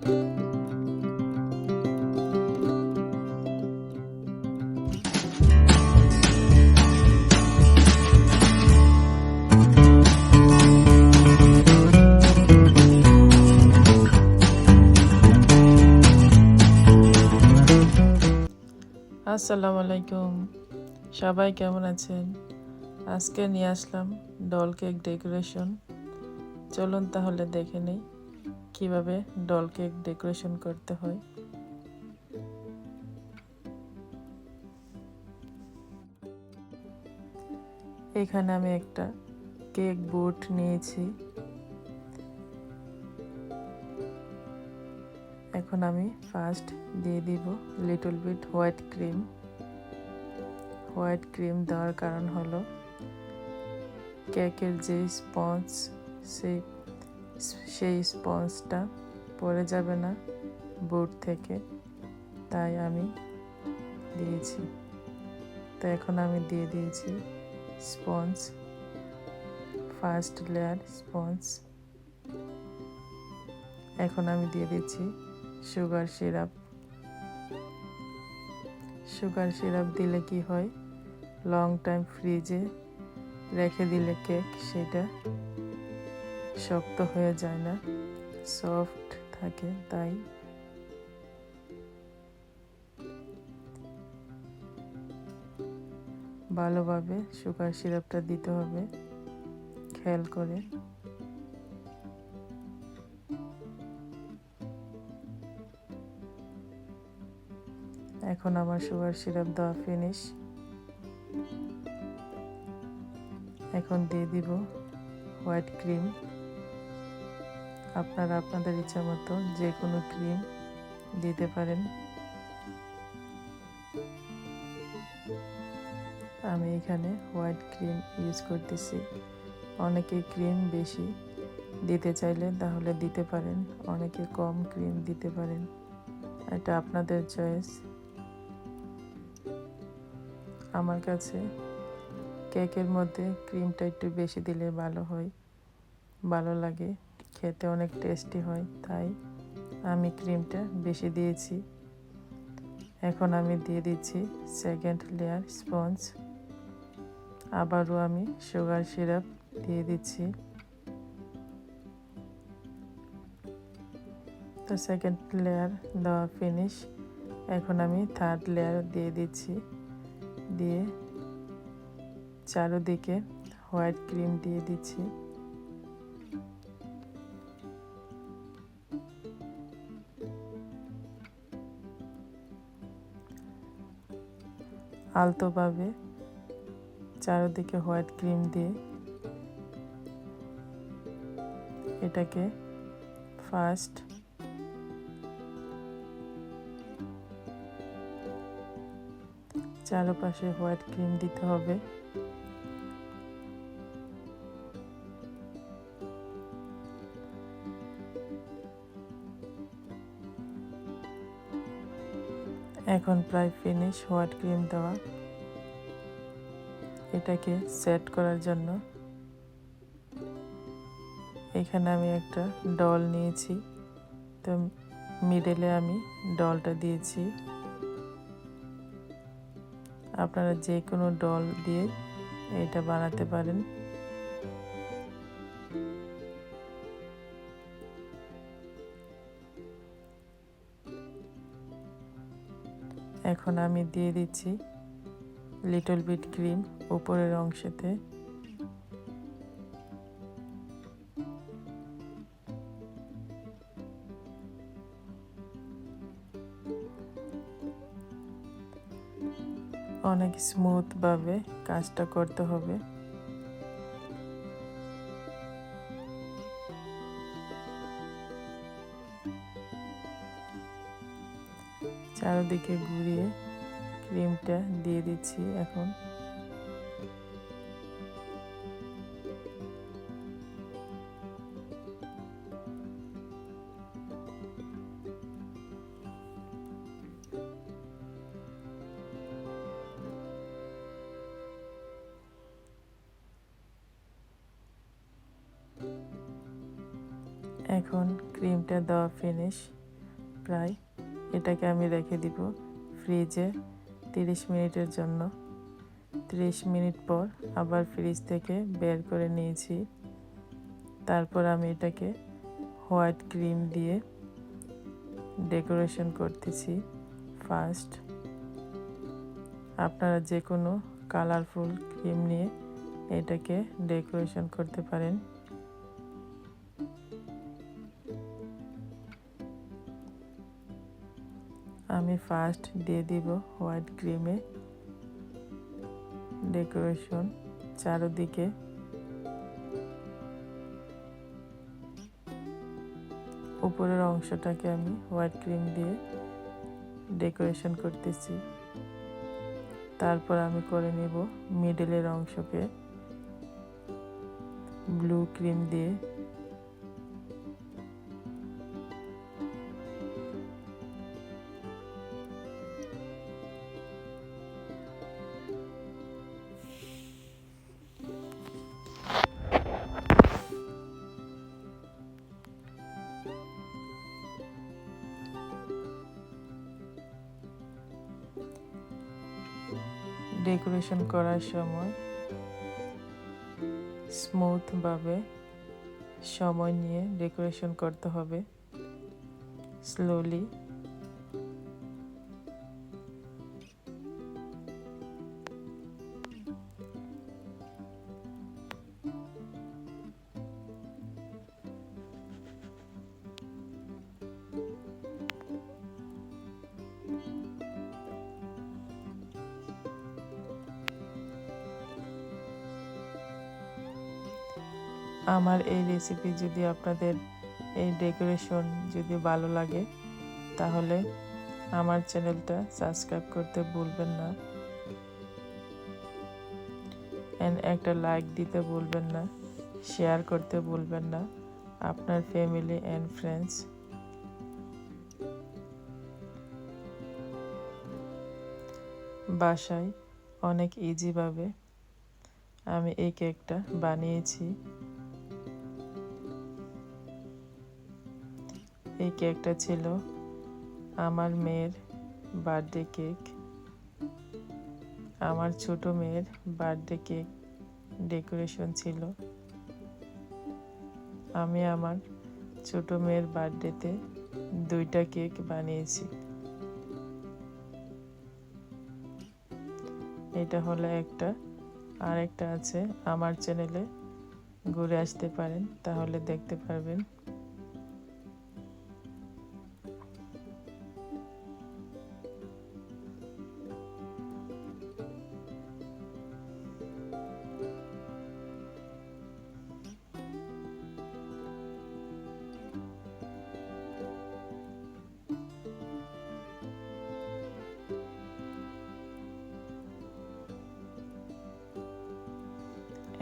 আসসালামু আলাইকুম, সবাই কেমন আছেন? আজকে নিয়ে আসলাম ডল কেক ডেকোরেশন। চলুন তাহলে দেখে নেই কিভাবে ডল কেক ডেকোরেশন করতে হয়। এখানে আমি একটা কেক বোর্ড নিয়েছি। এখন আমি ফার্স্ট দিয়ে দিব little bit white cream. White cream দেওয়ার কারণ হলো কেকের যে স্পঞ্জ সেই স্পঞ্জটা পড়ে যাবে না বোর্ড থেকে, তাই আমি দিয়েছি। তো এখন আমি দিয়ে দিয়েছি স্পঞ্জ, ফার্স্ট লেয়ার স্পঞ্জ। এখন আমি দিয়ে দিচ্ছি সুগার সিরাপ। সুগার সিরাপ দিলে কি হয়, লং টাইম ফ্রিজে রেখে দিলে কেক সেটা শক্ত হয়ে যায় না, সফট থাকে। তাই ভালোভাবে সুগার সিরাপটা দিতে হবে খেয়াল করে। এখন আমার সুগার সিরাপ দেওয়া ফিনিশ। এখন দিয়ে দিব হোয়াইট ক্রিম। আপনারা আপনাদের ইচ্ছা মতো যে কোনো ক্রিম দিতে পারেন। আমি এখানে হোয়াইট ক্রিম ইউজ করতেছি। অনেকে ক্রিম বেশি দিতে চাইলে তাহলে দিতে পারেন, অনেকে কম ক্রিম দিতে পারেন, এটা আপনাদের চয়েস। আমার কাছে কেকের মধ্যে ক্রিমটা একটু বেশি দিলে ভালো হয়, ভালো লাগে, খেতে অনেক টেস্টি হয়, তাই আমি ক্রিমটা বেশি দিয়েছি। এখন আমি দিয়ে দিচ্ছি সেকেন্ড লেয়ার স্পঞ্জ। আবারও আমি সুগার সিরাপ দিয়ে দিচ্ছি। তো সেকেন্ড লেয়ার দেওয়া ফিনিশ। এখন আমি থার্ড লেয়ার দিয়ে দিচ্ছি, দিয়ে চারদিকে হোয়াইট ক্রিম দিয়ে দিচ্ছি। আলতোভাবে চারদিকে হোয়াইট ক্রিম দিয়ে এটাকে ফার্স্ট চারপাশে হোয়াইট ক্রিম দিতে হবে। এখন প্রায় ফিনিশ হোয়াইট ক্রিম দেওয়া। এটাকে সেট করার জন্য এখানে আমি একটা ডল নিয়েছি, তো মিডলে আমি ডলটা দিয়েছি। আপনারা যে কোনো ডল দিয়ে এটা বানাতে পারেন। এখন আমি দিয়ে দিচ্ছি লিটল বিট ক্রিম উপরের অংশেতে। অনেক স্মুথ ভাবে কাজটা করতে হবে। চারদিকে ঘুরিয়ে ক্রিমটা দিয়ে দিচ্ছি। এখন ক্রিমটা দেওয়া ফিনিশ। প্রায় এটাকে আমি রেখে দিব ফ্রিজে 30 মিনিটের জন্য। 30 মিনিট পর আবার ফ্রিজ থেকে বের করে নিয়েছি। তারপর আমি এটাকে হোয়াইট ক্রিম দিয়ে ডেকোরেশন করতেছি। ফার্স্ট আপনারা যে কোনো কালারফুল ক্রিম নিয়ে এটাকে ডেকোরেশন করতে পারেন। আমি ফার্স্ট দিয়ে দিব হোয়াইট ক্রিমে ডেকোরেশন চারদিকে। উপরের অংশটাকে আমি হোয়াইট ক্রিম দিয়ে ডেকোরেশন করতেছি। তারপর আমি করে নিব মিডলের অংশকে ব্লু ক্রিম দিয়ে। ডেকোরেশন করার সময় স্মুথভাবে সময় নিয়ে ডেকোরেশন করতে হবে, স্লোলি। আমার এই রেসিপি যদি আপনাদের এই ডেকোরেশন যদি ভালো লাগে তাহলে আমার চ্যানেলটা সাবস্ক্রাইব করতে ভুলবেন না, এন্ড একটা লাইক দিতে ভুলবেন না, শেয়ার করতে ভুলবেন না আপনার ফ্যামিলি এন্ড ফ্রেন্ডস। বাসায় অনেক ইজিভাবে আমি এই কেকটা বানিয়েছি। এই কেকটা ছিল আমার মেয়ের বার্থডে কেক। আমার ছোট মেয়ের বার্থডে কেক ডেকোরেশন ছিল। আমি আমার ছোট মেয়ের বার্থডেতে 2টা কেক বানিয়েছি। এটা হলো একটা, আর একটা আছে। আমার চ্যানেলে ঘুরে আসতে পারেন, তাহলে দেখতে পারবেন।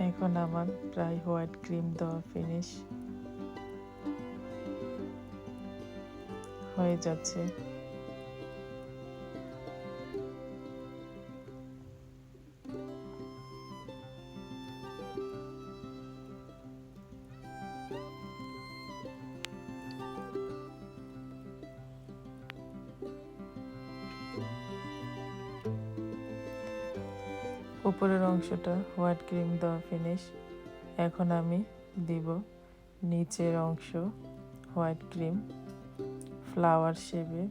এখন আমার প্রায় হোয়াইট ক্রিম দেওয়া ফিনিশ হয়ে যাচ্ছে। উপরের অংশটা হোয়াইট ক্রিম দেওয়া ফিনিশ। এখন আমি দিব নিচের অংশ হোয়াইট ক্রিম ফ্লাওয়ার শেপে।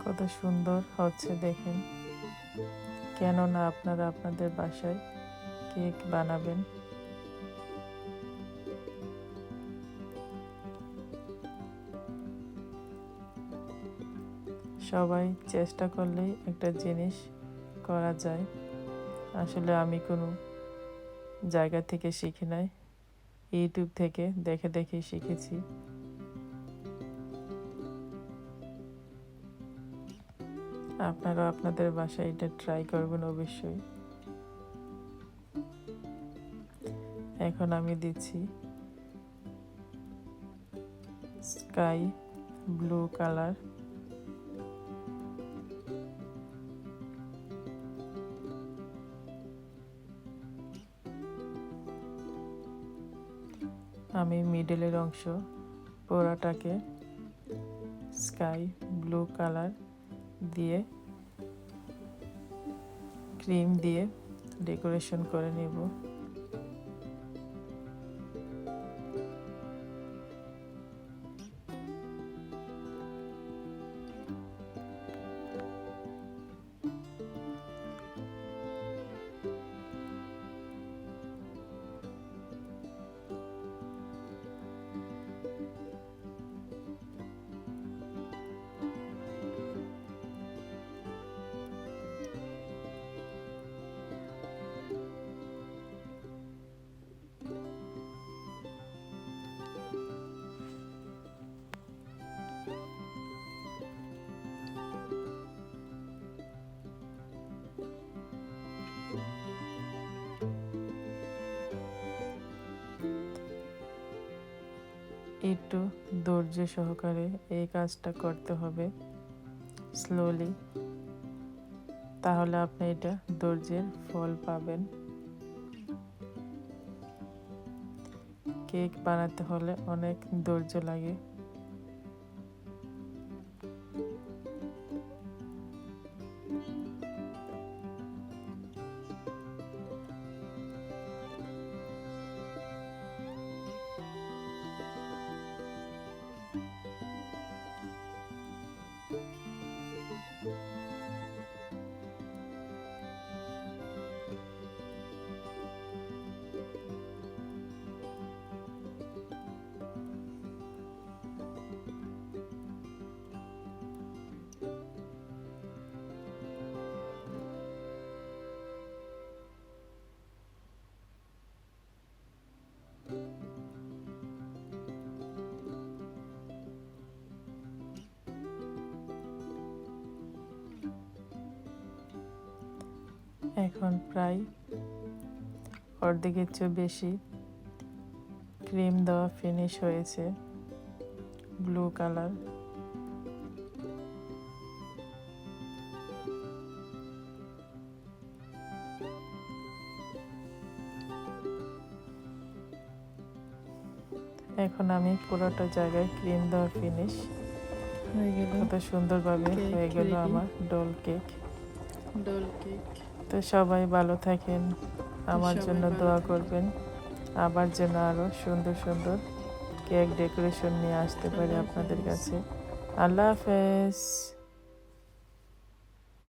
কত সুন্দর হচ্ছে দেখেন। কেননা আপনারা আপনাদের বাসায় কেক বানাবেন। সবাই চেষ্টা করলেই একটা জিনিস করা যায়। আসলে আমি কোনো জায়গা থেকে শিখি নাই, ইউটিউব থেকে দেখে দেখে শিখেছি। আপনারা আপনাদের বাসায় এটা ট্রাই করবেন অবশ্যই। এখন আমি দিচ্ছি স্কাই ব্লু কালার। আমি মিডলের অংশ পুরোটাকে স্কাই ব্লু কালার দিয়ে ক্রিম দিয়ে ডেকোরেশন করে নেব। একটু ধৈর্য সহকারে এই কাজটা করতে হবে, স্লোলি, তাহলে আপনি এটা ধৈর্যের ফল পাবেন। কেক বানাতে হলে অনেক ধৈর্য লাগে। এখন প্রায় অর্ধেকের চেয়ে বেশি ক্রিম দেওয়া ফিনিশ হয়েছে, ব্লু কালার। এখন আমি পুরোটা জায়গায় ক্রিম দেওয়া ফিনিশ হয়ে গেল, কত সুন্দরভাবে হয়ে গেল আমার ডল কেক। তো সবাই ভালো থাকেন, আমার জন্য দোয়া করবেন, আবার যেন আরো সুন্দর সুন্দর কেক ডেকোরেশন নিয়ে আসতে পারি আপনাদের কাছে। আল্লাহ হাফেজ।